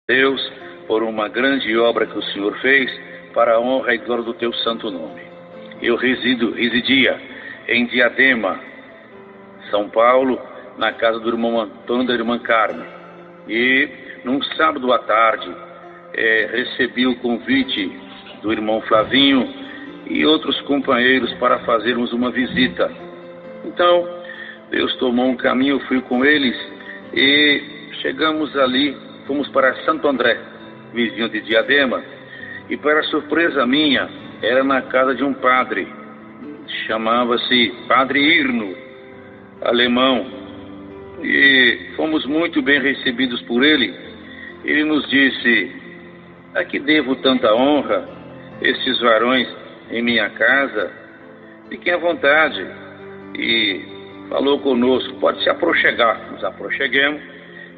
Deus, por uma grande obra que o Senhor fez, para a honra e glória do teu santo nome. Eu residia em Diadema, São Paulo, na casa do irmão Antônio e da irmã Carmen. E, num sábado à tarde, recebi o convite do irmão Flavinho e outros companheiros para fazermos uma visita. Então, Deus tomou um caminho, eu fui com eles e chegamos ali. Fomos para Santo André, vizinho de Diadema, e para surpresa minha, era na casa de um padre, chamava-se Padre Irno, alemão, e fomos muito bem recebidos por ele. Ele nos disse: a que devo tanta honra, esses varões em minha casa? Fiquem à vontade. E falou conosco: pode se aproxegar. Nos aproxeguemos,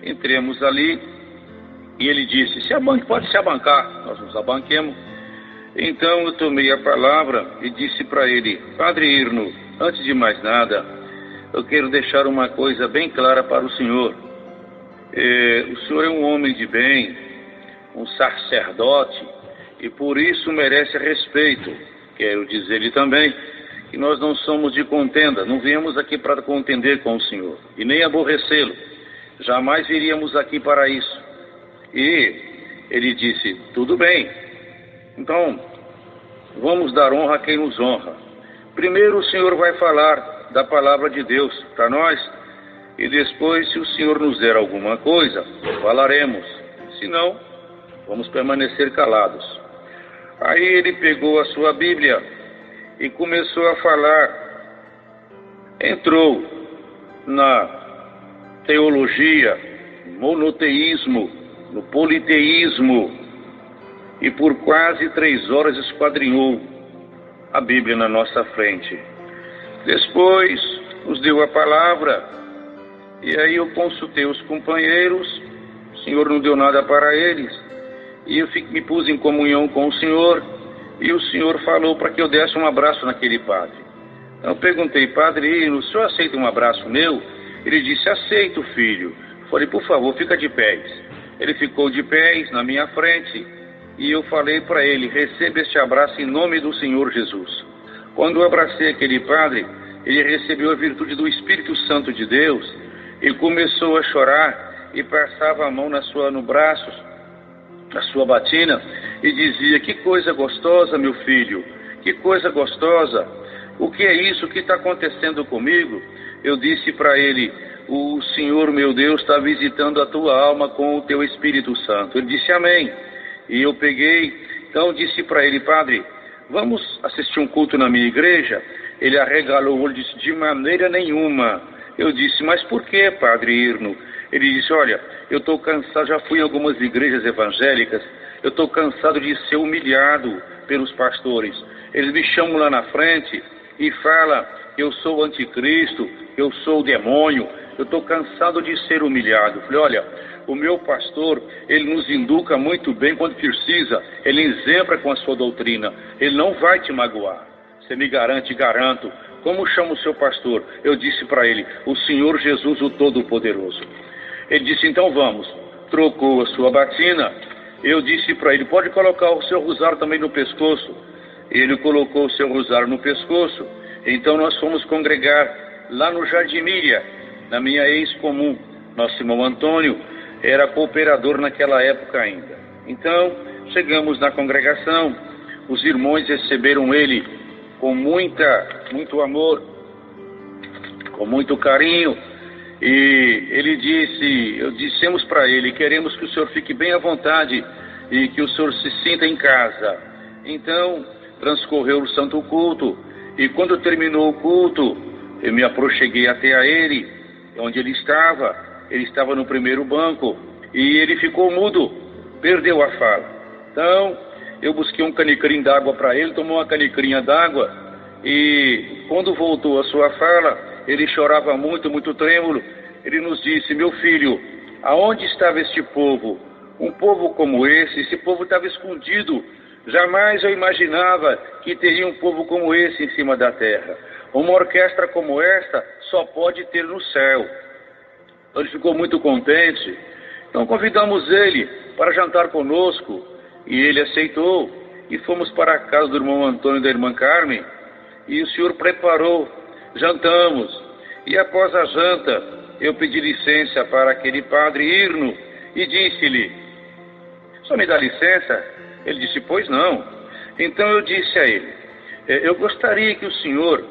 entremos ali. E ele disse: pode se abancar. Nós nos abanquemos. Então eu tomei a palavra e disse para ele: Padre Irno, antes de mais nada, eu quero deixar uma coisa bem clara para o senhor. O senhor é um homem de bem, um sacerdote, e por isso merece respeito. Quero dizer-lhe também que nós não somos de contenda, não viemos aqui para contender com o senhor, e nem aborrecê-lo. Jamais viríamos aqui para isso. E ele disse: tudo bem, então vamos dar honra a quem nos honra. Primeiro o senhor vai falar da palavra de Deus para nós, e depois, se o senhor nos der alguma coisa, falaremos. Se não, vamos permanecer calados. Aí ele pegou a sua Bíblia e começou a falar. Entrou na teologia, monoteísmo, no politeísmo, e por quase 3 horas esquadrinhou a Bíblia na nossa frente. Depois nos deu a palavra, e aí eu consultei os companheiros. O Senhor não deu nada para eles, e eu me pus em comunhão com o Senhor, e o Senhor falou para que eu desse um abraço naquele padre. Então eu perguntei: Padre, o senhor aceita um abraço meu? Ele disse: aceito, filho. Falei: por favor, fica de pés. Ele ficou de pés na minha frente, e eu falei para ele: receba este abraço em nome do Senhor Jesus. Quando eu abracei aquele padre, ele recebeu a virtude do Espírito Santo de Deus, e começou a chorar, e passava a mão no braço, na sua batina, e dizia: que coisa gostosa, meu filho, que coisa gostosa, o que é isso que está acontecendo comigo? Eu disse para ele: o Senhor, meu Deus, está visitando a tua alma com o teu Espírito Santo. Ele disse: amém. E eu peguei, então disse para ele: padre, vamos assistir um culto na minha igreja? Ele arregalou o olho e disse: de maneira nenhuma. Eu disse: mas por que, Padre Irno? Ele disse: olha, eu estou cansado, já fui em algumas igrejas evangélicas, eu estou cansado de ser humilhado pelos pastores. Eles me chamam lá na frente e falam: eu sou o anticristo, eu sou o demônio, eu estou cansado de ser humilhado. Eu falei: olha, o meu pastor, ele nos educa muito bem quando precisa, ele exempla com a sua doutrina, ele não vai te magoar. Você me garante? Garanto. Como chama o seu pastor? Eu disse para ele: o Senhor Jesus, o Todo-Poderoso. Ele disse: então vamos. Trocou a sua batina. Eu disse para ele: pode colocar o seu rosário também no pescoço. Ele colocou o seu rosário no pescoço. Então nós fomos congregar lá no Jardim Miriam, na minha ex-comum. Nosso irmão Antônio era cooperador naquela época ainda. Então chegamos na congregação, os irmãos receberam ele com muito amor, com muito carinho, e ele disse, dissemos para ele: queremos que o senhor fique bem à vontade e que o senhor se sinta em casa. Então transcorreu o santo culto, e quando terminou o culto, eu me aproxeguei até a ele, onde ele estava no primeiro banco, e ele ficou mudo, perdeu a fala. Então eu busquei um canicrinho d'água para ele, tomou uma canicrinha d'água, e quando voltou a sua fala, ele chorava muito, muito trêmulo. Ele nos disse: meu filho, aonde estava este povo? Um povo como esse povo estava escondido. Jamais eu imaginava que teria um povo como esse em cima da terra. Uma orquestra como esta só pode ter no céu. Ele ficou muito contente. Então convidamos ele para jantar conosco, e ele aceitou, e fomos para a casa do irmão Antônio e da irmã Carmen, e o senhor preparou, jantamos, e após a janta, eu pedi licença para aquele padre Irno, e disse-lhe: "Só me dá licença?" Ele disse: "Pois não." Então eu disse a ele: "Eu gostaria que o senhor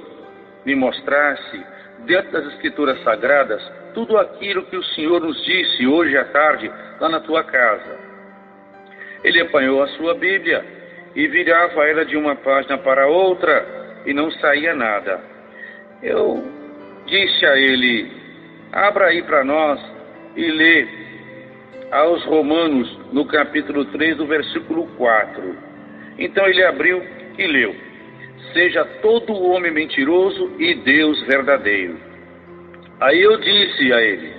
me mostrasse, dentro das Escrituras Sagradas, tudo aquilo que o senhor nos disse hoje à tarde, lá na tua casa." Ele apanhou a sua Bíblia e virava ela de uma página para outra e não saía nada. Eu disse a ele: "Abra aí para nós e lê aos Romanos, no capítulo 3, do versículo 4. Então ele abriu e leu: "Seja todo homem mentiroso e Deus verdadeiro." Aí eu disse a ele: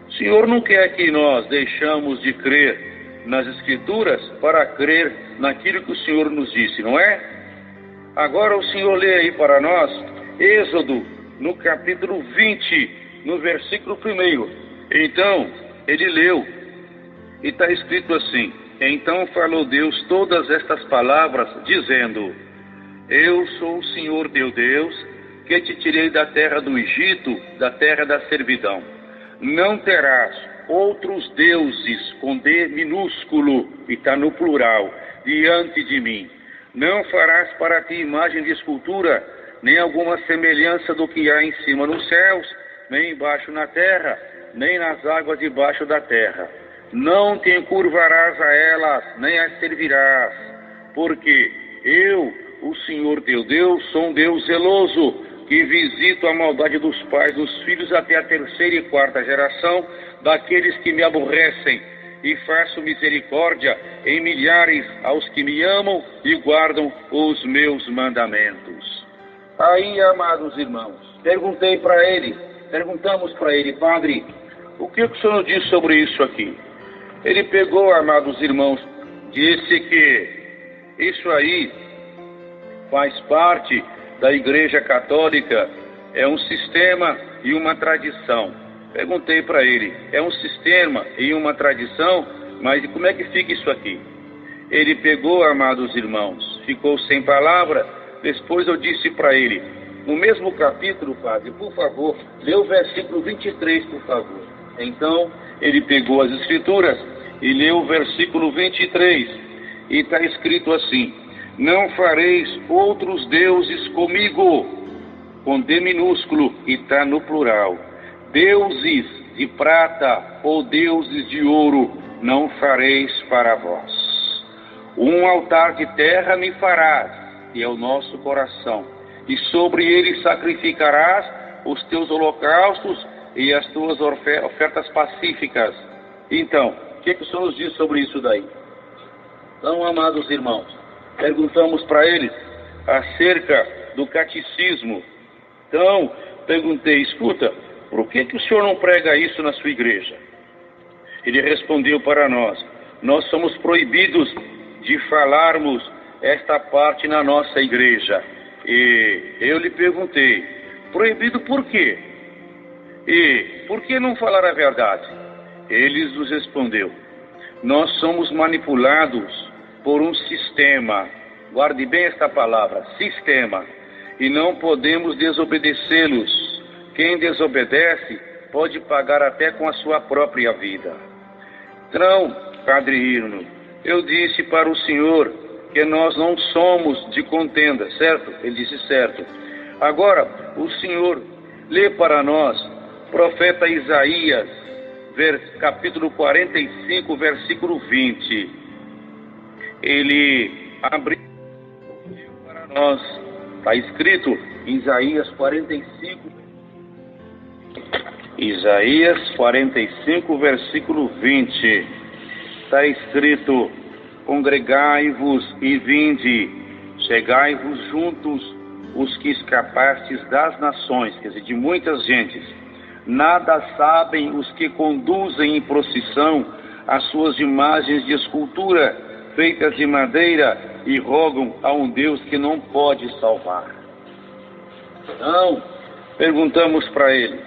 "O senhor não quer que nós deixamos de crer nas Escrituras para crer naquilo que o senhor nos disse, não é? Agora o senhor lê aí para nós Êxodo, no capítulo 20, no versículo 1. Então ele leu, e está escrito assim: "Então falou Deus todas estas palavras, dizendo: Eu sou o Senhor teu Deus, que te tirei da terra do Egito, da terra da servidão. Não terás outros deuses, com D minúsculo, e está no plural, diante de mim. Não farás para ti imagem de escultura, nem alguma semelhança do que há em cima nos céus, nem embaixo na terra, nem nas águas debaixo da terra. Não te encurvarás a elas, nem as servirás, porque eu, o Senhor teu Deus, sou um Deus zeloso, que visito a maldade dos pais dos filhos até a 3ª e 4ª geração daqueles que me aborrecem, e faço misericórdia em milhares aos que me amam e guardam os meus mandamentos." Aí, amados irmãos, perguntamos para ele: "Padre, o que o senhor diz sobre isso aqui?" Ele pegou, amados irmãos, disse que isso aí faz parte da Igreja Católica, é um sistema e uma tradição. Perguntei para ele: "É um sistema e uma tradição, mas como é que fica isso aqui?" Ele pegou, amados irmãos, ficou sem palavra. Depois eu disse para ele, no mesmo capítulo: "Padre, por favor, lê o versículo 23, por favor." Então ele pegou as Escrituras e leu o versículo 23, e está escrito assim: "Não fareis outros deuses comigo", com D minúsculo, e está no plural. "Deuses de prata ou deuses de ouro não fareis para vós. Um altar de terra me farás", que é o nosso coração, "e sobre ele sacrificarás os teus holocaustos e as tuas ofertas pacíficas." Então, o que o senhor nos diz sobre isso daí? Então, amados irmãos, perguntamos para eles acerca do catecismo. Então, perguntei: "Escuta, por que o senhor não prega isso na sua igreja?" Ele respondeu para nós: "Nós somos proibidos de falarmos esta parte na nossa igreja." E eu lhe perguntei: "Proibido por quê? E por que não falar a verdade?" Ele nos respondeu: "Nós somos manipulados por um sistema." Guarde bem esta palavra: sistema. "E não podemos desobedecê-los. Quem desobedece pode pagar até com a sua própria vida." Então, Padre Irno, eu disse para o senhor que nós não somos de contenda, certo? Ele disse: "Certo." Agora, o senhor lê para nós profeta Isaías, capítulo 45, versículo 20. Ele abriu para nós, está escrito em Isaías 45, versículo 20. Está escrito: "Congregai-vos e vinde, chegai-vos juntos, os que escapastes das nações", quer dizer, de muitas gentes. "Nada sabem os que conduzem em procissão as suas imagens de escultura, feitas de madeira, e rogam a um Deus que não pode salvar." Então, perguntamos para ele: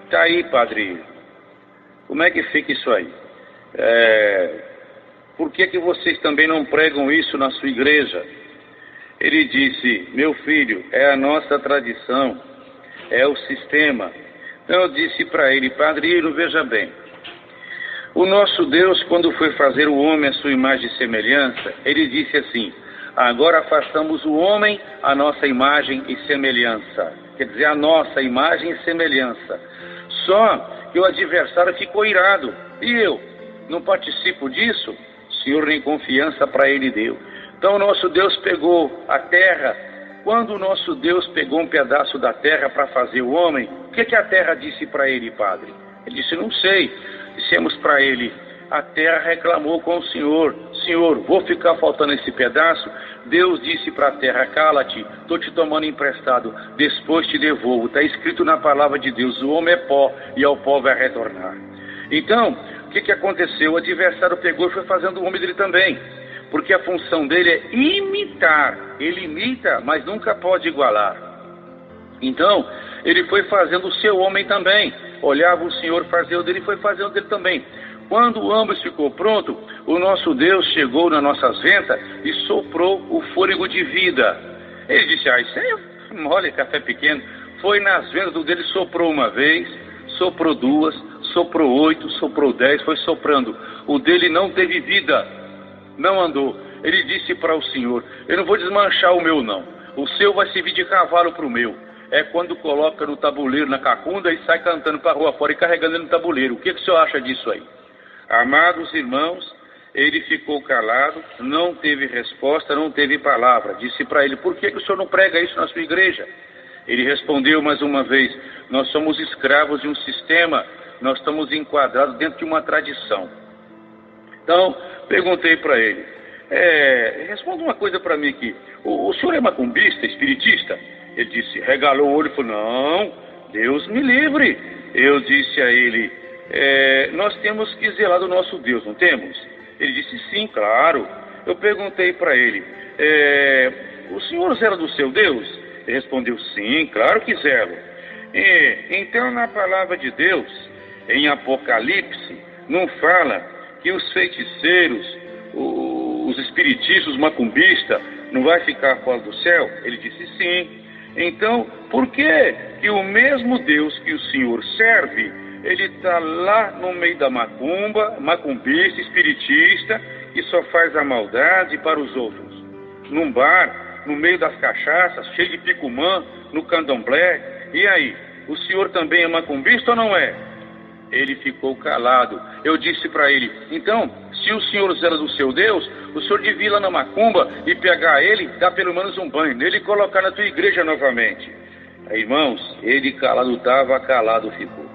"Tá aí, padre, como é que fica isso aí?" por que vocês também não pregam isso na sua igreja? Ele disse: meu filho, é a nossa tradição, é o sistema. Então eu disse para ele: Padre Irno, veja bem, o nosso Deus, quando foi fazer o homem à sua imagem e semelhança, ele disse assim: agora façamos o homem à nossa imagem e semelhança. Quer dizer, a nossa imagem e semelhança. Só que o adversário ficou irado. E eu não participo disso? O Senhor nem confiança para ele deu. Então o nosso Deus pegou a terra. Quando o nosso Deus pegou um pedaço da terra para fazer o homem, o que a terra disse para ele, Padre? Ele disse: não sei. Dissemos para ele: a terra reclamou com o Senhor: Senhor, vou ficar faltando esse pedaço? Deus disse para a terra: cala-te, estou te tomando emprestado, depois te devolvo. Está escrito na palavra de Deus: o homem é pó e ao pó vai retornar. Então, o que aconteceu? O adversário pegou e foi fazendo o homem dele também, porque a função dele é imitar. Ele imita, mas nunca pode igualar. Então, ele foi fazendo o seu homem também. Olhava o Senhor fazer o dele e foi fazendo o dele também. Quando ambos ficou pronto, o nosso Deus chegou nas nossas ventas e soprou o fôlego de vida. Ele disse: isso aí é mole, café pequeno. Foi nas ventas do dele, soprou uma vez, soprou duas, soprou 8, soprou 10, foi soprando. O dele não teve vida, não andou. Ele disse para o Senhor: eu não vou desmanchar o meu não, o seu vai servir de cavalo para o meu. É quando coloca no tabuleiro, na cacunda, e sai cantando para a rua fora e carregando ele no tabuleiro. O que o senhor acha disso aí? Amados irmãos, ele ficou calado, não teve resposta, não teve palavra. Disse para ele: por que o senhor não prega isso na sua igreja? Ele respondeu mais uma vez: nós somos escravos de um sistema, nós estamos enquadrados dentro de uma tradição. Então, perguntei para ele: responda uma coisa para mim aqui, o senhor é macumbista, espiritista? Ele disse, regalou o olho e falou: não, Deus me livre. Eu disse a ele: nós temos que zelar do nosso Deus, não temos? Ele disse: sim, claro. Eu perguntei para ele: o senhor zela do seu Deus? Ele respondeu: sim, claro que zelo. Então, na palavra de Deus, em Apocalipse, não fala que os feiticeiros, os espiritistas, os macumbistas, não vai ficar fora do céu? Ele disse: sim. Então, por que o mesmo Deus que o Senhor serve, ele está lá no meio da macumba, macumbista, espiritista, que só faz a maldade para os outros? Num bar, no meio das cachaças, cheio de picumã, no candomblé. E aí, o senhor também é macumbista ou não é? Ele ficou calado. Eu disse para ele: então, se o senhor zela do seu Deus, o senhor devia ir lá na macumba e pegar ele, dar pelo menos um banho nele e colocar na tua igreja novamente. Aí, irmãos, ele calado estava, calado ficou.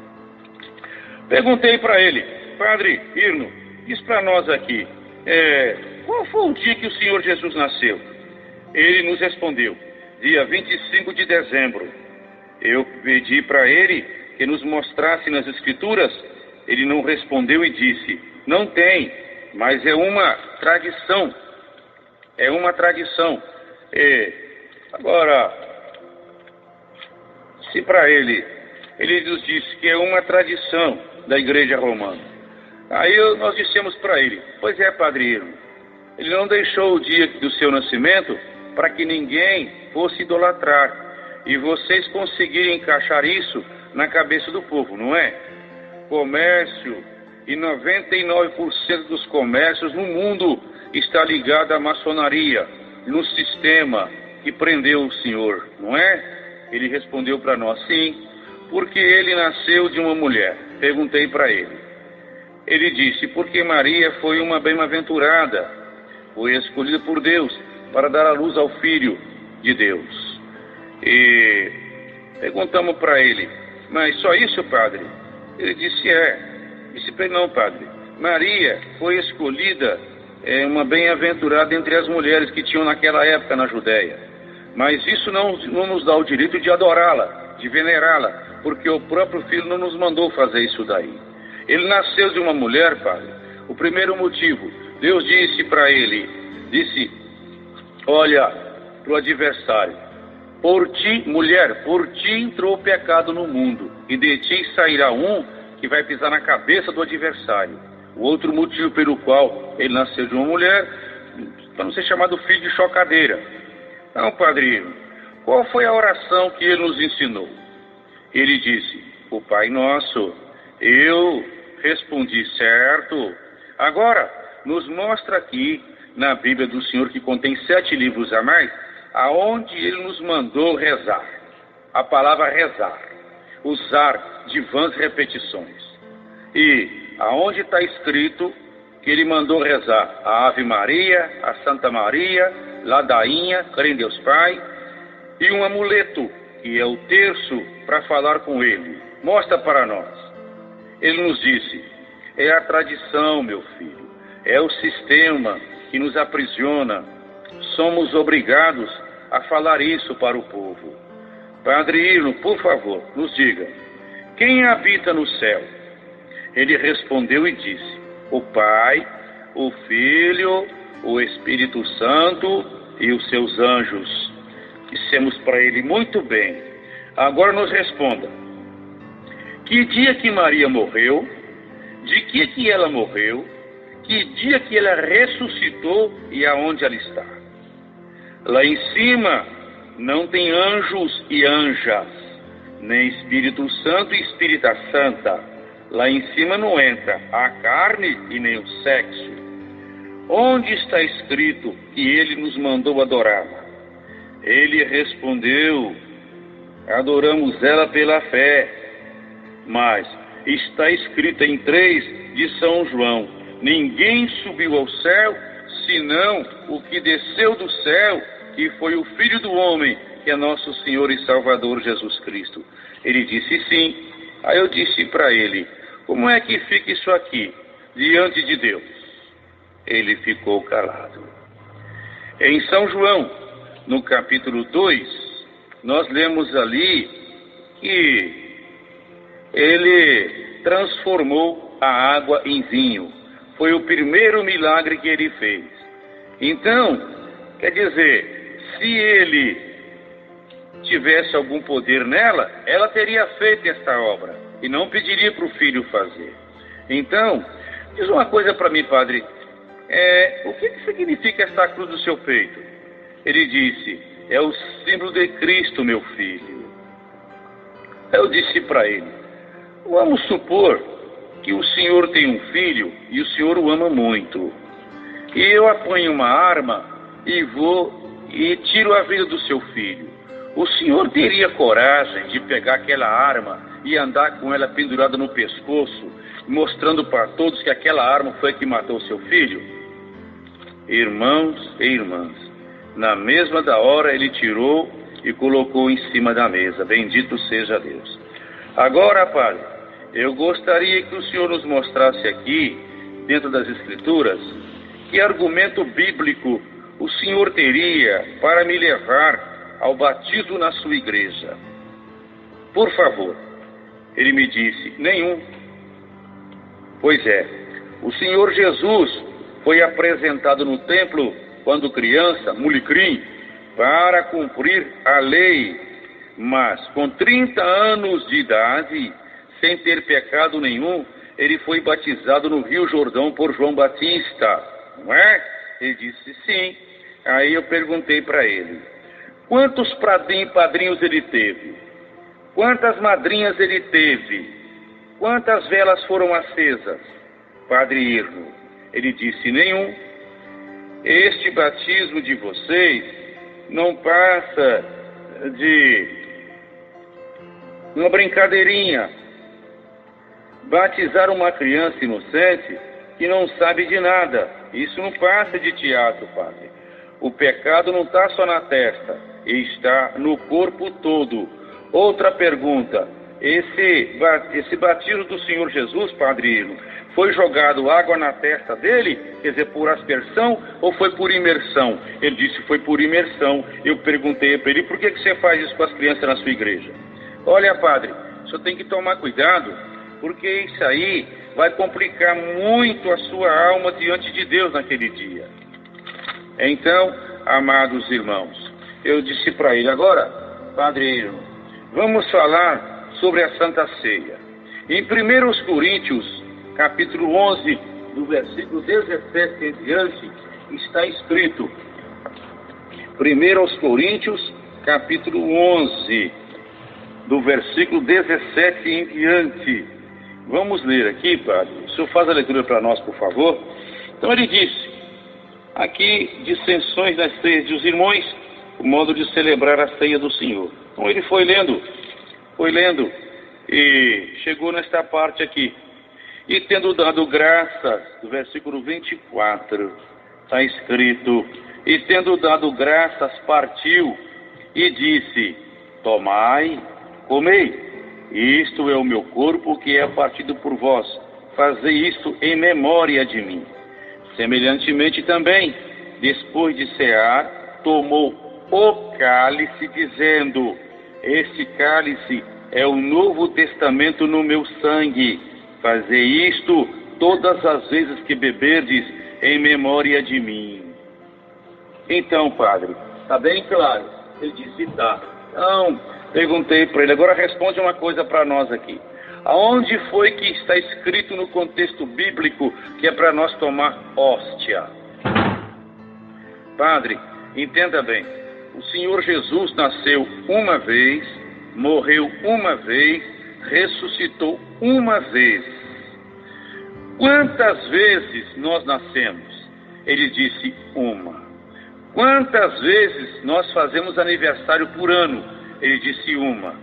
Perguntei para ele: Padre Irno, diz para nós aqui, qual foi o dia que o Senhor Jesus nasceu? Ele nos respondeu: dia 25 de dezembro. Eu pedi para ele que nos mostrasse nas Escrituras. Ele não respondeu e disse: não tem, mas é uma tradição. É uma tradição. Agora, se para ele nos disse que é uma tradição da Igreja Romana, aí nós dissemos para ele: pois é, Padre Irno, ele não deixou o dia do seu nascimento para que ninguém fosse idolatrar. E vocês conseguirem encaixar isso na cabeça do povo, não é? Comércio, e 99% dos comércios no mundo está ligado à maçonaria, no sistema que prendeu o Senhor, não é? Ele respondeu para nós: sim, porque ele nasceu de uma mulher. Perguntei para ele. Ele disse: porque Maria foi uma bem-aventurada, foi escolhida por Deus para dar à luz ao Filho de Deus. E perguntamos para ele: mas só isso, Padre? Ele disse: Disse para ele: não, Padre, Maria foi escolhida, uma bem-aventurada entre as mulheres que tinham naquela época na Judéia. Mas isso não nos dá o direito de adorá-la, de venerá-la, porque o próprio Filho não nos mandou fazer isso daí. Ele nasceu de uma mulher, Padre. O primeiro motivo, Deus disse para ele, olha para o adversário: por ti, mulher, por ti entrou o pecado no mundo, e de ti sairá um que vai pisar na cabeça do adversário. O outro motivo pelo qual ele nasceu de uma mulher, para não ser chamado filho de chocadeira. Não, Padre, qual foi a oração que ele nos ensinou? Ele disse, o Pai Nosso. Eu respondi, certo. Agora, nos mostra aqui, na Bíblia do Senhor, que contém 7 livros a mais, aonde ele nos mandou rezar. A palavra rezar. Usar de vãs repetições. E aonde está escrito que ele mandou rezar a Ave Maria, a Santa Maria, ladainha, crê em Deus Pai, e um amuleto, que é o terço, para falar com ele. Mostra para nós. Ele nos disse, é a tradição, meu filho, é o sistema que nos aprisiona. Somos obrigados a falar isso para o povo. Padre Irno, por favor, nos diga, quem habita no céu? Ele respondeu e disse, o Pai, o Filho, o Espírito Santo e os seus anjos. Dissemos para ele, muito bem. Agora nos responda, que dia que Maria morreu? De que ela morreu? Que dia que ela ressuscitou e aonde ela está? Lá em cima não tem anjos e anjas, nem Espírito Santo e Espírita Santa. Lá em cima não entra a carne e nem o sexo. Onde está escrito que ele nos mandou adorá-la? Ele respondeu, adoramos ela pela fé. Mas está escrito em 3 de São João, ninguém subiu ao céu, senão o que desceu do céu, que foi o Filho do Homem, que é nosso Senhor e Salvador Jesus Cristo. Ele disse sim. Aí eu disse para ele, como é que fica isso aqui, diante de Deus? Ele ficou calado. Em São João, no capítulo 2, nós lemos ali que ele transformou a água em vinho. Foi o primeiro milagre que ele fez. Então, quer dizer, se ele tivesse algum poder nela, ela teria feito esta obra e não pediria para o filho fazer. Então, diz uma coisa para mim, padre, o que significa esta cruz do seu peito? Ele disse, é o símbolo de Cristo, meu filho. Eu disse para ele, vamos supor que o senhor tem um filho e o senhor o ama muito. E eu apanho uma arma e vou e tiro a vida do seu filho. O senhor teria coragem de pegar aquela arma e andar com ela pendurada no pescoço, mostrando para todos que aquela arma foi a que matou seu filho? Irmãos e irmãs, na mesma da hora ele tirou e colocou em cima da mesa. Bendito seja Deus. Agora, padre, eu gostaria que o senhor nos mostrasse aqui, dentro das Escrituras, que argumento bíblico o senhor teria para me levar ao batismo na sua igreja. Por favor. Ele me disse, nenhum. Pois é, o Senhor Jesus foi apresentado no templo quando criança, molecrim, para cumprir a lei, mas com 30 anos de idade, sem ter pecado nenhum, ele foi batizado no Rio Jordão por João Batista, não é? Ele disse sim. Aí eu perguntei para ele, quantos padrinhos ele teve? Quantas madrinhas ele teve? Quantas velas foram acesas? Padre Irno, ele disse, nenhum. Este batismo de vocês não passa de uma brincadeirinha. Batizar uma criança inocente que não sabe de nada. Isso não passa de teatro, padre. O pecado não está só na testa, está no corpo todo. Outra pergunta, esse batismo do Senhor Jesus, Padre Irno, foi jogado água na testa dele, quer dizer, por aspersão ou foi por imersão? Ele disse, foi por imersão. Eu perguntei para ele, por que você faz isso com as crianças na sua igreja? Olha, padre, o senhor tem que tomar cuidado, porque isso aí vai complicar muito a sua alma diante de Deus naquele dia. Então, amados irmãos, eu disse para ele, agora, Padre Irno, vamos falar sobre a Santa Ceia. Em 1 Coríntios, capítulo 11, do versículo 17 em diante, está escrito, 1 aos Coríntios, capítulo 11, do versículo 17 em diante. Vamos ler aqui, padre. O senhor faz a leitura para nós, por favor. Então ele disse, aqui, dissensões das ceias dos irmãos, o modo de celebrar a ceia do Senhor. Então ele foi lendo, e chegou nesta parte aqui. E tendo dado graças, do versículo 24, está escrito, e tendo dado graças, partiu e disse, tomai, comei, isto é o meu corpo que é partido por vós, fazei isto em memória de mim. Semelhantemente também, depois de cear, tomou o cálice, dizendo, este cálice é o novo testamento no meu sangue, fazei isto todas as vezes que beberdes em memória de mim. Então, padre, está bem claro? Ele disse, tá. Então, perguntei para ele, agora responde uma coisa para nós aqui. Aonde foi que está escrito no contexto bíblico que é para nós tomar hóstia? Padre, entenda bem, o Senhor Jesus nasceu uma vez, morreu uma vez, ressuscitou uma vez. Quantas vezes nós nascemos? Ele disse, uma. Quantas vezes nós fazemos aniversário por ano? Ele disse, uma.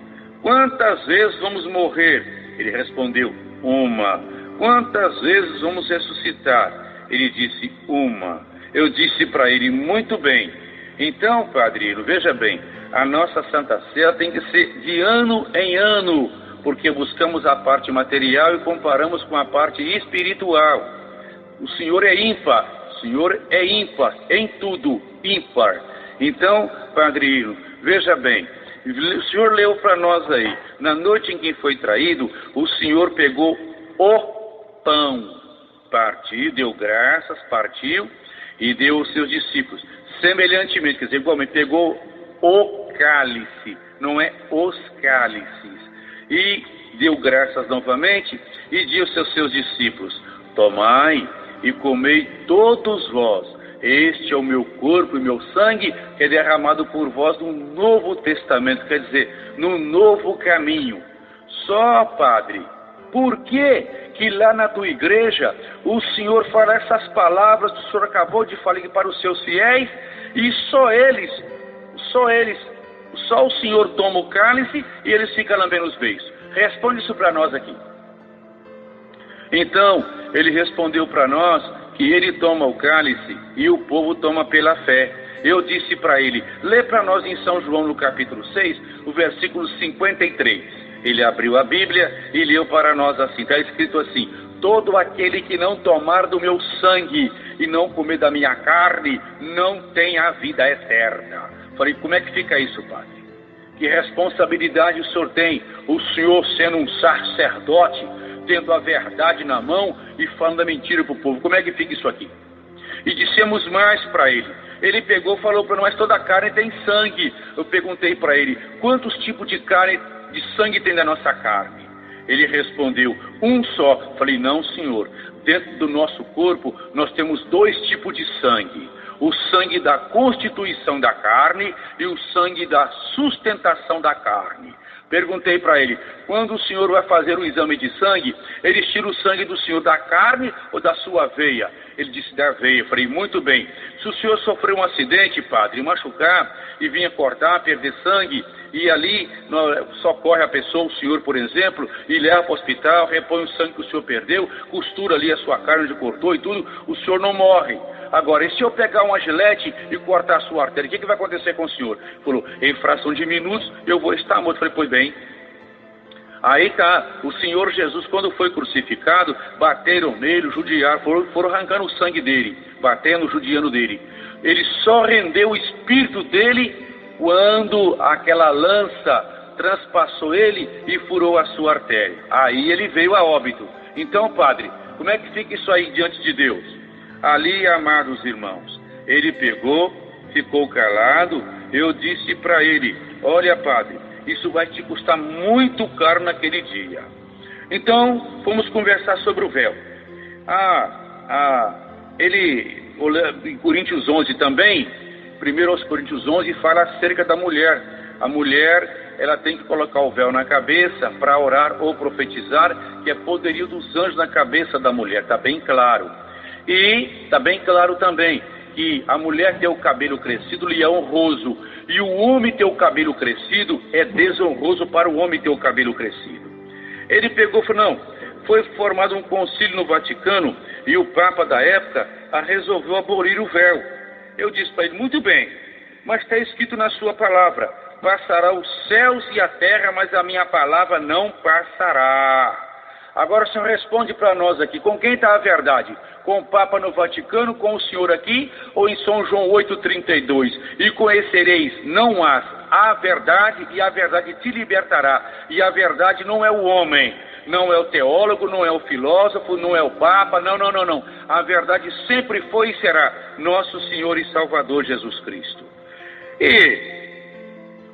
Quantas vezes vamos morrer? Ele respondeu, uma. Quantas vezes vamos ressuscitar? Ele disse, uma. Eu disse para ele, muito bem. Então, padrinho, veja bem, a nossa Santa Ceia tem que ser de ano em ano, porque buscamos a parte material e comparamos com a parte espiritual. O Senhor é ímpar, em tudo, ímpar. Então, padrinho, veja bem, o Senhor leu para nós aí, na noite em que foi traído, o Senhor pegou o pão, partiu, deu graças, partiu e deu aos seus discípulos. Semelhantemente, quer dizer, igualmente, pegou o cálice, não é os cálices, e deu graças novamente e disse aos seus discípulos, tomai e comei todos vós, este é o meu corpo e meu sangue, que é derramado por vós no Novo Testamento, quer dizer, no novo caminho. Só, padre, por que lá na tua igreja o Senhor fala essas palavras que o Senhor acabou de falar para os seus fiéis, e só o Senhor toma o cálice e eles ficam lambendo os beiços? Responde isso para nós aqui. Então, ele respondeu para nós que ele toma o cálice e o povo toma pela fé. Eu disse para ele, lê para nós em São João no capítulo 6, o versículo 53. Ele abriu a Bíblia e leu para nós assim, está escrito assim, todo aquele que não tomar do meu sangue e não comer da minha carne, não tem a vida eterna. Falei, como é que fica isso, padre? Que responsabilidade o senhor tem? O senhor sendo um sacerdote, tendo a verdade na mão e falando a mentira para o povo. Como é que fica isso aqui? E dissemos mais para ele. Ele pegou e falou para nós, toda carne tem sangue. Eu perguntei para ele, quantos tipos de carne, de sangue tem na nossa carne? Ele respondeu, um só. Falei, não, senhor. Dentro do nosso corpo, nós temos dois tipos de sangue. O sangue da constituição da carne e o sangue da sustentação da carne. Perguntei para ele, quando o senhor vai fazer o exame de sangue, eles tiram o sangue do senhor da carne ou da sua veia? Ele disse, da veia. Falei, muito bem. Se o senhor sofreu um acidente, padre, machucar e vinha cortar, perder sangue, e ali socorre a pessoa, o senhor, por exemplo, e leva para o hospital, repõe o sangue que o senhor perdeu, costura ali a sua carne onde cortou e tudo, o senhor não morre. Agora, e se eu pegar uma gilete e cortar a sua artéria, o que vai acontecer com o senhor? Ele falou, em fração de minutos eu vou estar morto. Eu falei, pois bem. Aí tá, o Senhor Jesus, quando foi crucificado, bateram nele, judiaram, foram arrancando o sangue dele, batendo, judiando dele. Ele só rendeu o espírito dele quando aquela lança transpassou ele e furou a sua artéria. Aí ele veio a óbito. Então, padre, como é que fica isso aí diante de Deus? Ali, amados irmãos, ele pegou, ficou calado, eu disse para ele, olha, padre, isso vai te custar muito caro naquele dia. Então, fomos conversar sobre o véu. em Coríntios 11 também, 1 Coríntios 11 fala acerca da mulher. A mulher, ela tem que colocar o véu na cabeça para orar ou profetizar, que é poderio dos anjos na cabeça da mulher, está bem claro. E está bem claro também que a mulher ter o cabelo crescido lhe é honroso, e o homem ter o cabelo crescido é desonroso para o homem ter o cabelo crescido. Ele pegou e falou, não, foi formado um concílio no Vaticano, e o Papa da época resolveu abolir o véu. Eu disse para ele, muito bem, mas está escrito na sua palavra, passará os céus e a terra, mas a minha palavra não passará. Agora o senhor responde para nós aqui, com quem está a verdade? Com o Papa no Vaticano, com o senhor aqui, ou em São João 8,32? E conhecereis, não a verdade, e a verdade te libertará. E a verdade não é o homem, não é o teólogo, não é o filósofo, não é o Papa, não. A verdade sempre foi e será nosso Senhor e Salvador Jesus Cristo. E,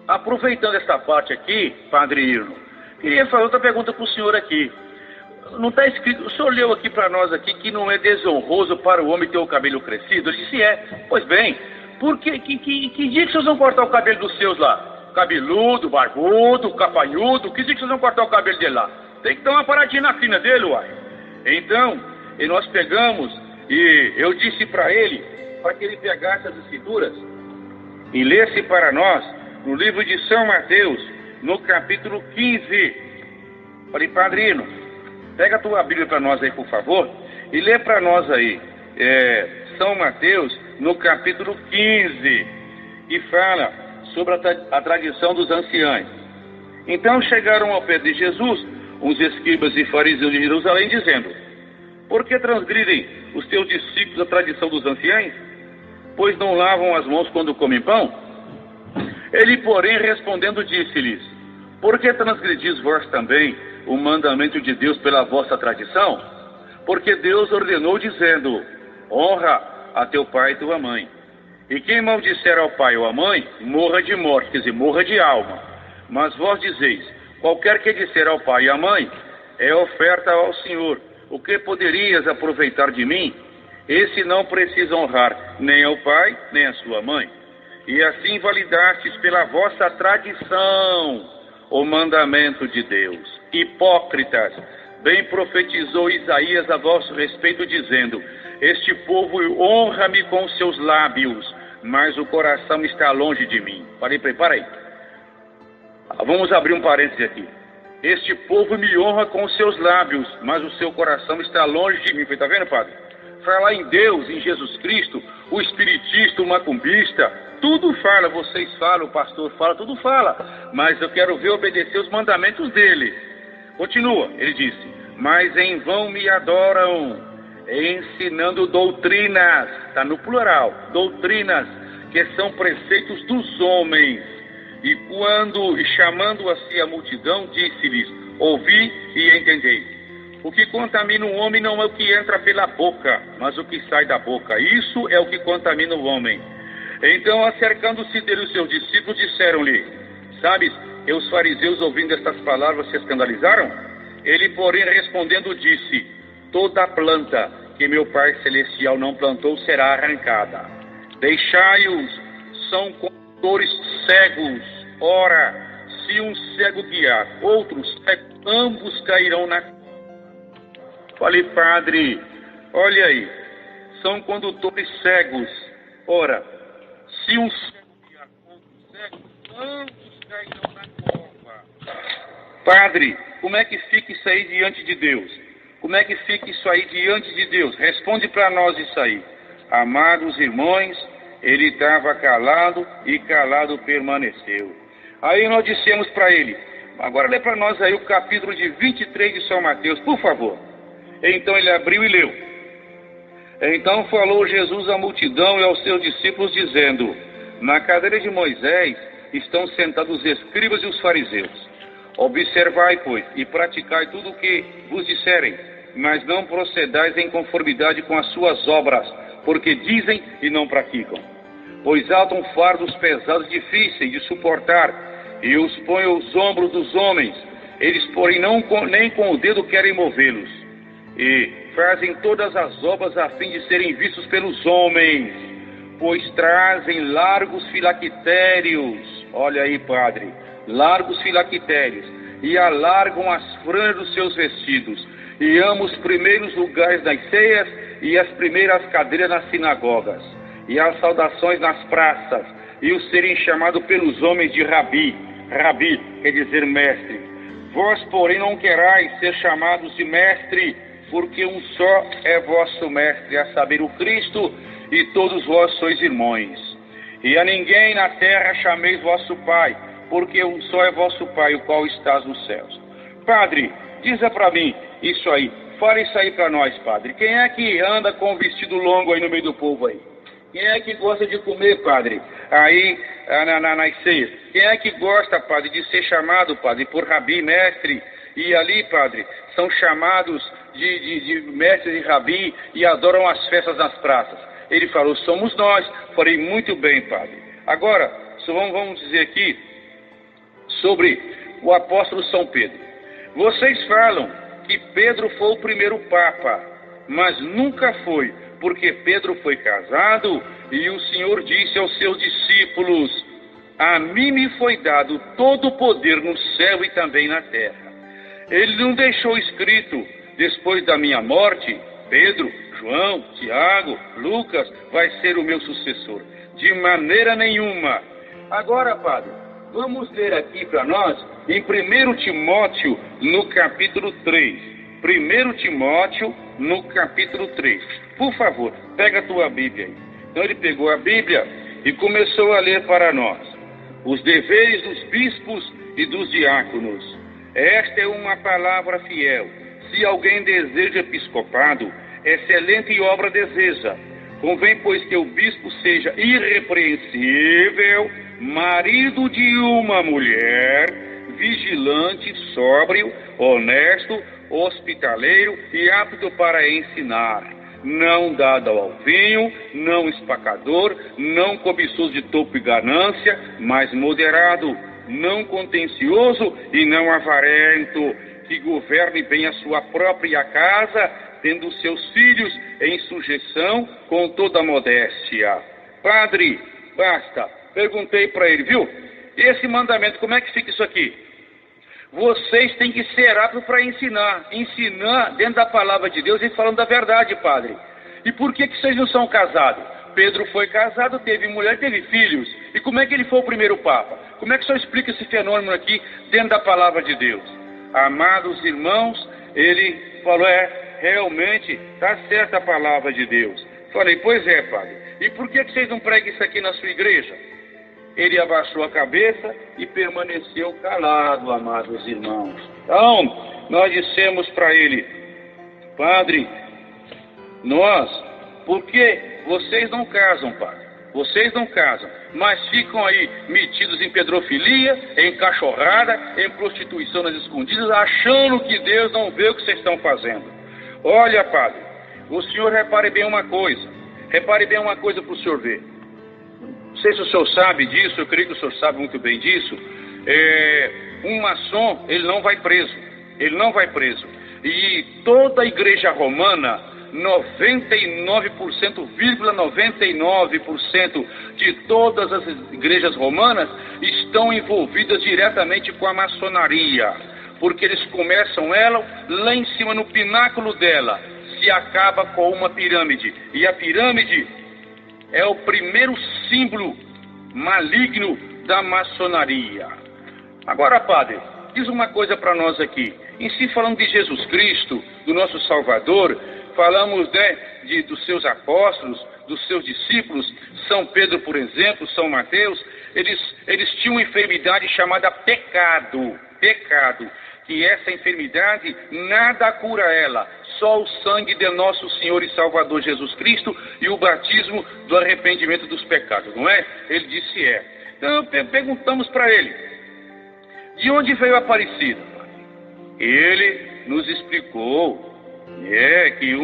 aproveitando esta parte aqui, Padre Irno, queria fazer outra pergunta para o senhor aqui. Não está escrito, o senhor leu aqui para nós aqui que não é desonroso para o homem ter o cabelo crescido? Eu disse, é. Pois bem, que dia que vocês vão cortar o cabelo dos seus lá? Cabeludo, barbudo, capanhudo, que dia que vocês vão cortar o cabelo dele lá? Tem que dar uma paradinha na crina dele, uai. Então, e nós pegamos, e eu disse para ele, para que ele pegasse as escrituras e lesse para nós, no livro de São Mateus, no capítulo 15. Falei, Padrino, pega a tua Bíblia para nós aí, por favor, e lê para nós aí, São Mateus, no capítulo 15, que fala sobre a tradição dos anciãos. Então chegaram ao pé de Jesus uns escribas e fariseus de Jerusalém, dizendo, por que transgridem os teus discípulos a tradição dos anciãos? Pois não lavam as mãos quando comem pão? Ele, porém, respondendo, disse-lhes, por que transgredis vós também o mandamento de Deus pela vossa tradição? Porque Deus ordenou, dizendo, honra a teu pai e tua mãe. E quem maldisser ao pai ou à mãe, morra de morte, quer dizer, morra de alma. Mas vós dizeis, qualquer que disser ao pai e à mãe, é oferta ao Senhor. O que poderias aproveitar de mim? Esse não precisa honrar nem ao pai, nem à sua mãe. E assim validastes pela vossa tradição o mandamento de Deus. Hipócritas, bem profetizou Isaías a vosso respeito, dizendo, este povo honra-me com seus lábios, mas o coração está longe de mim. Para aí. Vamos abrir um parêntese aqui. Este povo me honra com seus lábios, mas o seu coração está longe de mim. Está vendo, padre? Falar em Deus, em Jesus Cristo, o espiritista, o macumbista, tudo fala, vocês falam, o pastor fala, tudo fala. Mas eu quero ver obedecer os mandamentos dele. Continua, ele disse, mas em vão me adoram, ensinando doutrinas, está no plural, doutrinas, que são preceitos dos homens. E chamando a si a multidão, disse-lhes, ouvi e entendei. O que contamina o homem não é o que entra pela boca, mas o que sai da boca. Isso é o que contamina o homem. Então, acercando-se dele os seus discípulos, disseram-lhe, sabes, e os fariseus, ouvindo estas palavras, se escandalizaram? Ele, porém, respondendo, disse, toda planta que meu Pai Celestial não plantou será arrancada. Deixai-os, são condutores cegos. Ora, se um cego guiar, outros cegos, ambos cairão na... Falei, padre, olha aí, são condutores cegos. Ora, se um cego guiar, outro cego, ambos cairão na cova. Padre, como é que fica isso aí diante de Deus? Como é que fica isso aí diante de Deus? Responde para nós isso aí. Amados irmãos, ele estava calado e calado permaneceu. Aí nós dissemos para ele, agora lê para nós aí o capítulo de 23 de São Mateus, por favor. Então ele abriu e leu. Então falou Jesus à multidão e aos seus discípulos, dizendo, na cadeira de Moisés estão sentados os escribas e os fariseus. Observai, pois, e praticai tudo o que vos disserem, mas não procedais em conformidade com as suas obras, porque dizem e não praticam. Pois atam fardos pesados e difíceis de suportar, e os põem aos ombros dos homens, eles, porém, nem com o dedo querem movê-los. E fazem todas as obras a fim de serem vistos pelos homens, pois trazem largos filactérios, olha aí, Padre, largos filactérios, e alargam as franjas dos seus vestidos, e amam os primeiros lugares das ceias e as primeiras cadeiras nas sinagogas, e as saudações nas praças, e os serem chamados pelos homens de Rabi. Rabi quer dizer mestre. Vós, porém, não querais ser chamados de mestre, porque um só é vosso mestre, a saber, o Cristo, e todos vós sois irmãos. E a ninguém na terra chameis vosso Pai, porque um só é vosso Pai, o qual estás nos céus. Padre, diza para mim isso aí, fala isso aí para nós, Padre. Quem é que anda com o vestido longo aí no meio do povo aí? Quem é que gosta de comer, Padre, aí nas ceias? Quem é que gosta, Padre, de ser chamado, Padre, por Rabi, mestre? E ali, Padre, são chamados de mestre e Rabi e adoram as festas nas praças. Ele falou, somos nós. Falei, muito bem, Padre. Agora, só vamos dizer aqui sobre o apóstolo São Pedro. Vocês falam que Pedro foi o primeiro Papa, mas nunca foi, porque Pedro foi casado e o Senhor disse aos seus discípulos, a mim me foi dado todo o poder no céu e também na terra. Ele não deixou escrito, depois da minha morte, Pedro, João, Tiago, Lucas vai ser o meu sucessor. De maneira nenhuma. Agora, Padre, vamos ler aqui para nós, em 1 Timóteo, no capítulo 3. 1 Timóteo, no capítulo 3. Por favor, pega a tua Bíblia aí. Então ele pegou a Bíblia e começou a ler para nós. Os deveres dos bispos e dos diáconos. Esta é uma palavra fiel. Se alguém deseja episcopado, excelente obra deseja. Convém, pois, que o bispo seja irrepreensível, marido de uma mulher, vigilante, sóbrio, honesto, hospitaleiro e apto para ensinar, não dado ao vinho, não espacador, não cobiçoso de topo e ganância, mas moderado, não contencioso e não avarento, que governe bem a sua própria casa, tendo seus filhos em sujeição com toda modéstia. Padre, basta, perguntei para ele, viu? Esse mandamento, como é que fica isso aqui? Vocês têm que ser aptos para ensinar dentro da palavra de Deus e falando da verdade, Padre. E por que vocês não são casados? Pedro foi casado, teve mulher, teve filhos. E como é que ele foi o primeiro Papa? Como é que o senhor explica esse fenômeno aqui dentro da palavra de Deus? Amados irmãos, ele falou, realmente, está certa a palavra de Deus. Falei, pois é, Padre. E por que vocês não pregam isso aqui na sua igreja? Ele abaixou a cabeça e permaneceu calado, amados irmãos. Então, nós dissemos para ele, Padre, por que vocês não casam, Padre? Vocês não casam, mas ficam aí metidos em pedofilia, em cachorrada, em prostituição nas escondidas, achando que Deus não vê o que vocês estão fazendo. Olha, Padre, o senhor repare bem uma coisa para o senhor ver. Não sei se o senhor sabe disso, eu creio que o senhor sabe muito bem disso. Um maçom, ele não vai preso. E toda a igreja romana, 99,99% de todas as igrejas romanas estão envolvidas diretamente com a maçonaria. Porque eles começam ela lá em cima, no pináculo dela, se acaba com uma pirâmide. E a pirâmide é o primeiro símbolo maligno da maçonaria. Agora, Padre, diz uma coisa para nós aqui. Em si, falando de Jesus Cristo, do nosso Salvador, falamos dos seus apóstolos, dos seus discípulos, São Pedro, por exemplo, São Mateus, eles tinham uma enfermidade chamada pecado, que essa enfermidade nada cura ela, só o sangue de nosso Senhor e Salvador Jesus Cristo e o batismo do arrependimento dos pecados, não é? Ele disse Então perguntamos para ele, de onde veio a Aparecida? Ele nos explicou, que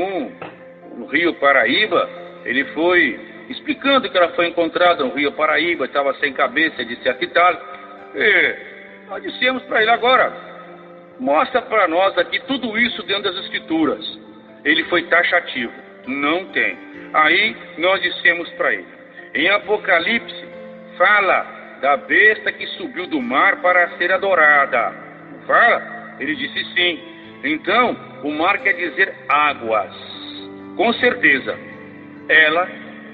no Rio Paraíba, ele foi explicando que ela foi encontrada no Rio Paraíba, estava sem cabeça, disse aqui tal. Nós dissemos para ele agora, mostra para nós aqui tudo isso dentro das Escrituras. Ele foi taxativo. Não tem. Aí nós dissemos para ele. Em Apocalipse, fala da besta que subiu do mar para ser adorada. Não fala? Ele disse sim. Então, o mar quer dizer águas. Com certeza, ela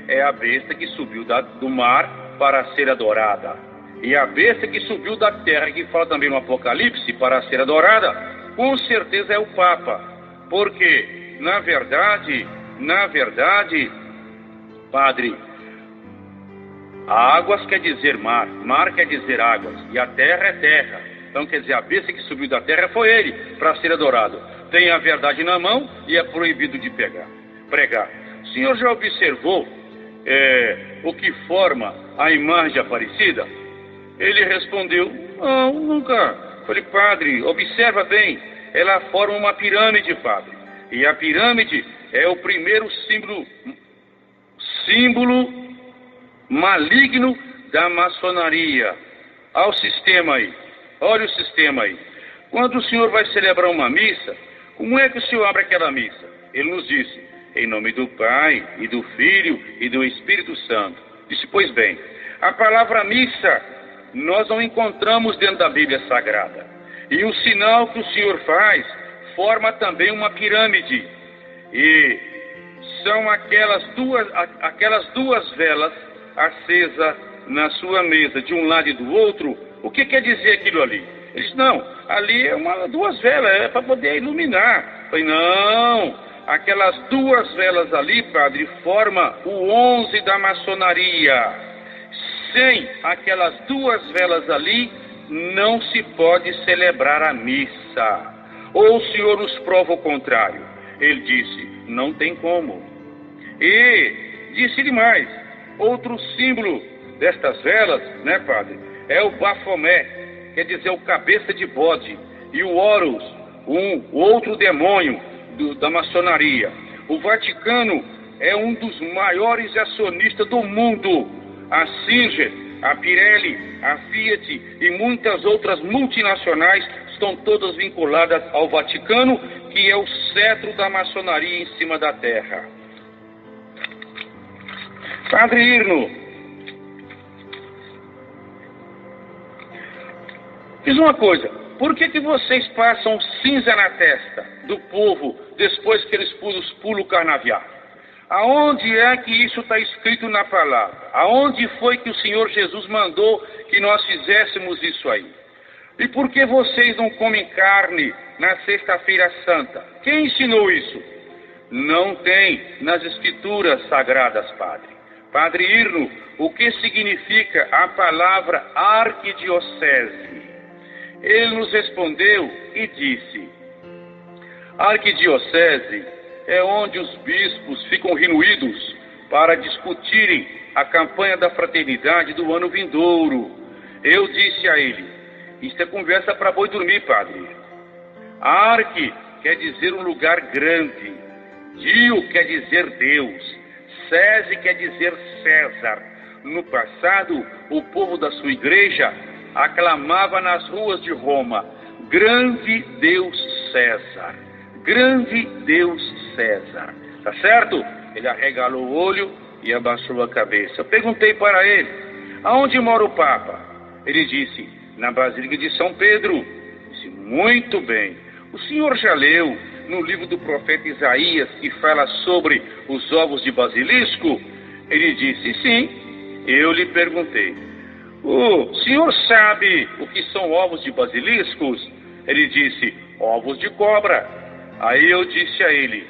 é a besta que subiu do mar para ser adorada. E a besta que subiu da terra, que fala também no Apocalipse, para ser adorada, com certeza é o Papa. Porque, na verdade, Padre, águas quer dizer mar, mar quer dizer águas, e a terra é terra. Então, quer dizer, a besta que subiu da terra foi ele, para ser adorado. Tem a verdade na mão e é proibido de pregar. O senhor já observou o que forma a imagem aparecida? Ele respondeu, não, nunca. Falei, padre, observa bem, ela forma uma pirâmide, padre. E a pirâmide é o primeiro símbolo maligno da maçonaria. Olha o sistema aí. Olha o sistema aí. Quando o senhor vai celebrar uma missa, como é que o senhor abre aquela missa? Ele nos disse, em nome do Pai, e do Filho, e do Espírito Santo. Disse, pois bem, a palavra missa nós não encontramos dentro da Bíblia Sagrada. E o sinal que o senhor faz forma também uma pirâmide. E são aquelas duas velas acesas na sua mesa, de um lado e do outro. O que quer dizer aquilo ali? Ele disse, não, ali é duas velas, é para poder iluminar. Eu falei, não, aquelas duas velas ali, padre, formam o 11 da maçonaria. Sem aquelas duas velas ali, não se pode celebrar a missa. Ou o senhor nos prova o contrário? Ele disse, não tem como. E disse demais, outro símbolo destas velas, né, padre, é o Bafomé, quer dizer o cabeça de bode, e o Horus, o outro demônio da maçonaria. O Vaticano é um dos maiores acionistas do mundo. A Singer, a Pirelli, a Fiat e muitas outras multinacionais estão todas vinculadas ao Vaticano, que é o cetro da maçonaria em cima da terra. Padre Irno, diz uma coisa, por que vocês passam cinza na testa do povo depois que eles pulam o carnaval? Aonde é que isso está escrito na palavra? Aonde foi que o Senhor Jesus mandou que nós fizéssemos isso aí? E por que vocês não comem carne na sexta-feira santa? Quem ensinou isso? Não tem nas escrituras sagradas, padre. Padre Irno, o que significa a palavra arquidiocese? Ele nos respondeu e disse, arquidiocese é onde os bispos ficam reunidos para discutirem a campanha da fraternidade do ano vindouro. Eu disse a ele, isso é conversa para boi dormir, padre. Arque quer dizer um lugar grande, Dio quer dizer Deus, Cese quer dizer César. No passado, o povo da sua igreja aclamava nas ruas de Roma, grande Deus César, grande Deus César. Tá certo? Ele arregalou o olho e abaixou a cabeça. Eu perguntei para ele, aonde mora o Papa? Ele disse, na Basílica de São Pedro. Eu disse, muito bem. O senhor já leu no livro do profeta Isaías, que fala sobre os ovos de basilisco? Ele disse, sim. Eu lhe perguntei, o senhor sabe o que são ovos de basiliscos? Ele disse, ovos de cobra. Aí eu disse a ele,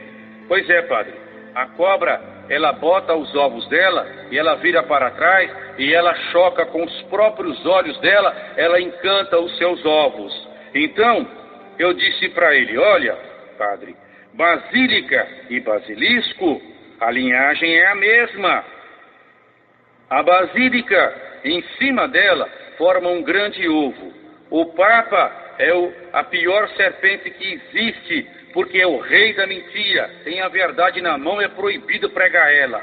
pois é, padre, a cobra, ela bota os ovos dela e ela vira para trás e ela choca com os próprios olhos dela, ela encanta os seus ovos. Então, eu disse para ele, olha, padre, basílica e basilisco, a linhagem é a mesma. A basílica, em cima dela, forma um grande ovo. O Papa é a pior serpente que existe, porque é o rei da mentira, tem a verdade na mão, é proibido pregar ela.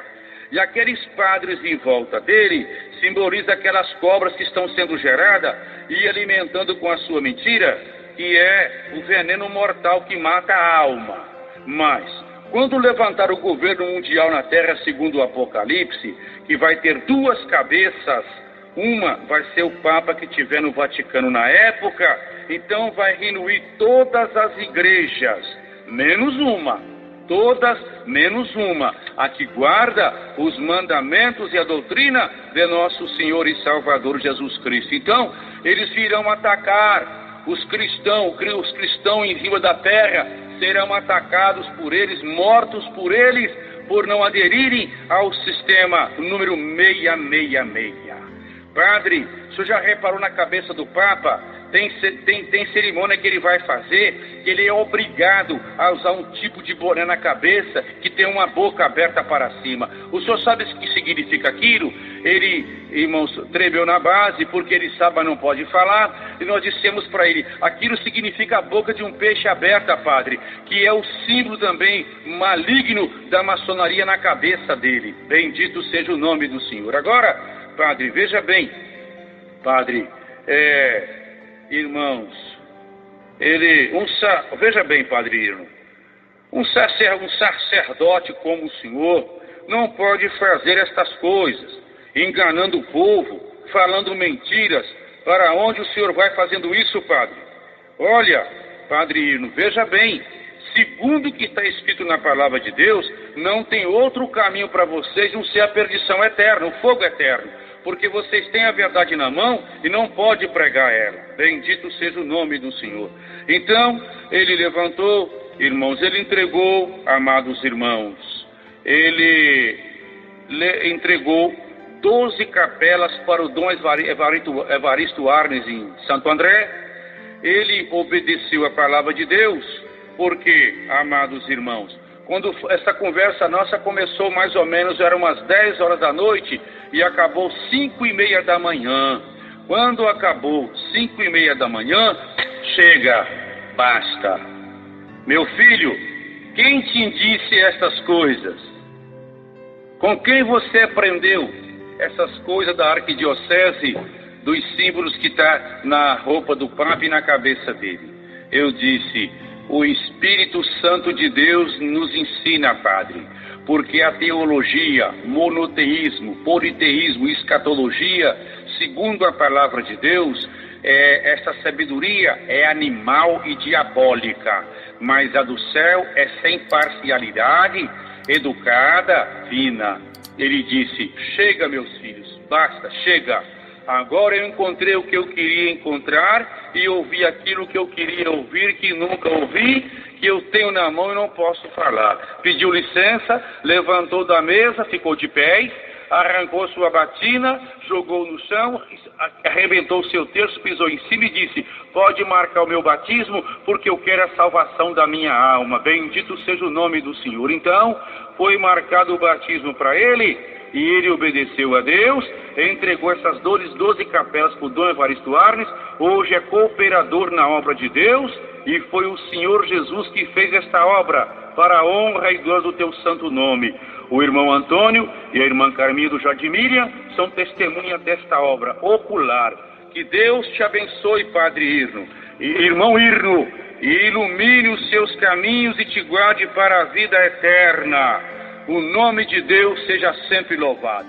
E aqueles padres em volta dele simbolizam aquelas cobras que estão sendo geradas e alimentando com a sua mentira, que é o veneno mortal que mata a alma. Mas quando levantar o governo mundial na Terra, segundo o Apocalipse, que vai ter duas cabeças, uma vai ser o Papa que estiver no Vaticano na época, então vai reunir todas as igrejas, menos uma, todas menos uma, a que guarda os mandamentos e a doutrina de nosso Senhor e Salvador Jesus Cristo. Então, eles virão atacar os cristãos em cima da terra, serão atacados por eles, mortos por eles, por não aderirem ao sistema número 666. Padre, o senhor já reparou na cabeça do Papa? Tem cerimônia que ele vai fazer, que ele é obrigado a usar um tipo de boné na cabeça, que tem uma boca aberta para cima. O senhor sabe o que significa aquilo? Ele, irmãos, tremeu na base, porque ele sabe, mas não pode falar, e nós dissemos para ele, aquilo significa a boca de um peixe aberta, padre, que é o símbolo também maligno da maçonaria na cabeça dele. Bendito seja o nome do Senhor. Agora, padre, veja bem, padre, irmãos, veja bem, padre Irno, um sacerdote como o senhor não pode fazer estas coisas, enganando o povo, falando mentiras. Para onde o senhor vai fazendo isso, padre? Olha, padre Irno, veja bem, segundo o que está escrito na palavra de Deus, não tem outro caminho para vocês não ser a perdição eterna, o fogo eterno. Porque vocês têm a verdade na mão e não pode pregar ela. Bendito seja o nome do Senhor. Então, ele levantou, irmãos, ele entregou, amados irmãos, ele entregou 12 capelas para o Dom Evaristo Arnes em Santo André. Ele obedeceu a palavra de Deus, porque, amados irmãos, quando essa conversa nossa começou mais ou menos, eram umas 10 horas da noite e acabou 5:30 da manhã. Quando acabou 5:30 da manhã, chega, basta. Meu filho, quem te disse estas coisas? Com quem você aprendeu essas coisas da arquidiocese, dos símbolos que está na roupa do Papa e na cabeça dele? Eu disse, o Espírito Santo de Deus nos ensina, padre, porque a teologia, monoteísmo, politeísmo, escatologia, segundo a palavra de Deus, essa sabedoria é animal e diabólica, mas a do céu é sem parcialidade, educada, fina. Ele disse, chega meus filhos, basta, chega. Agora eu encontrei o que eu queria encontrar e ouvi aquilo que eu queria ouvir, que nunca ouvi, que eu tenho na mão e não posso falar. Pediu licença, levantou da mesa, ficou de pé, arrancou sua batina, jogou no chão, arrebentou seu terço, pisou em cima e disse, pode marcar o meu batismo, porque eu quero a salvação da minha alma. Bendito seja o nome do Senhor. Então, foi marcado o batismo para ele, e ele obedeceu a Deus, entregou essas 12 capelas para o Dom Evaristo Arnes, hoje é cooperador na obra de Deus, e foi o Senhor Jesus que fez esta obra, para a honra e glória do teu santo nome. O irmão Antônio e a irmã Carminha do Jardim Miriam são testemunhas desta obra ocular. Que Deus te abençoe, Padre Irno, e irmão Irno, e ilumine os seus caminhos e te guarde para a vida eterna. O nome de Deus seja sempre louvado.